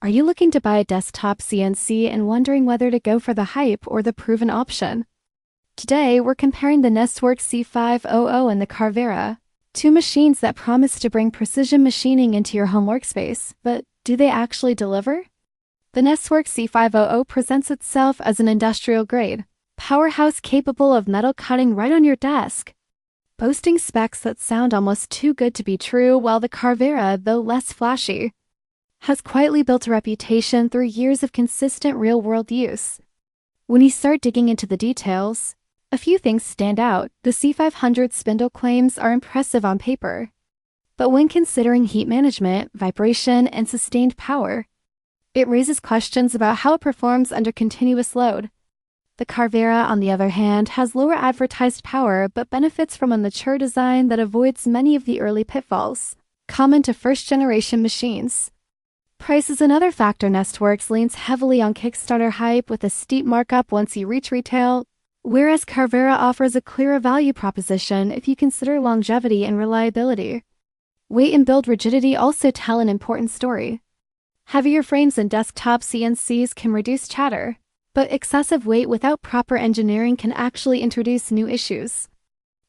Are you looking to buy a desktop CNC and wondering whether to go for the hype or the proven option? Today, we're comparing the NestWorks C500 and the Carvera, two machines that promise to bring precision machining into your home workspace, but do they actually deliver? The NestWorks C500 presents itself as an industrial-grade powerhouse capable of metal cutting right on your desk, boasting specs that sound almost too good to be true, while the Carvera, though less flashy, has quietly built a reputation through years of consistent real-world use. When you start digging into the details, a few things stand out. The C500 spindle claims are impressive on paper, but when considering heat management, vibration, and sustained power, it raises questions about how it performs under continuous load. The Carvera, on the other hand, has lower advertised power but benefits from a mature design that avoids many of the early pitfalls common to first-generation machines. Price is another factor. NestWorks leans heavily on Kickstarter hype with a steep markup once you reach retail, whereas Carvera offers a clearer value proposition if you consider longevity and reliability. Weight and build rigidity also tell an important story. Heavier frames and desktop CNCs can reduce chatter, but excessive weight without proper engineering can actually introduce new issues.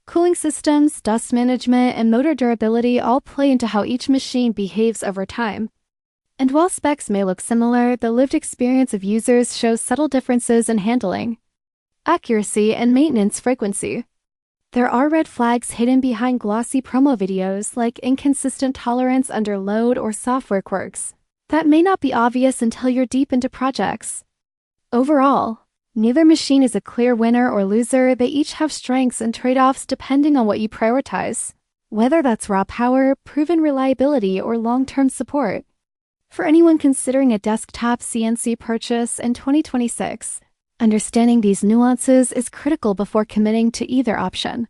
Cooling systems, dust management, and motor durability all play into how each machine behaves over time. And while specs may look similar, the lived experience of users shows subtle differences in handling, accuracy, and maintenance frequency. There are red flags hidden behind glossy promo videos, like inconsistent tolerance under load or software quirks, that may not be obvious until you're deep into projects. Overall, neither machine is a clear winner or loser. They each have strengths and trade-offs depending on what you prioritize, whether that's raw power, proven reliability, or long-term support. For anyone considering a desktop CNC purchase in 2026, understanding these nuances is critical before committing to either option.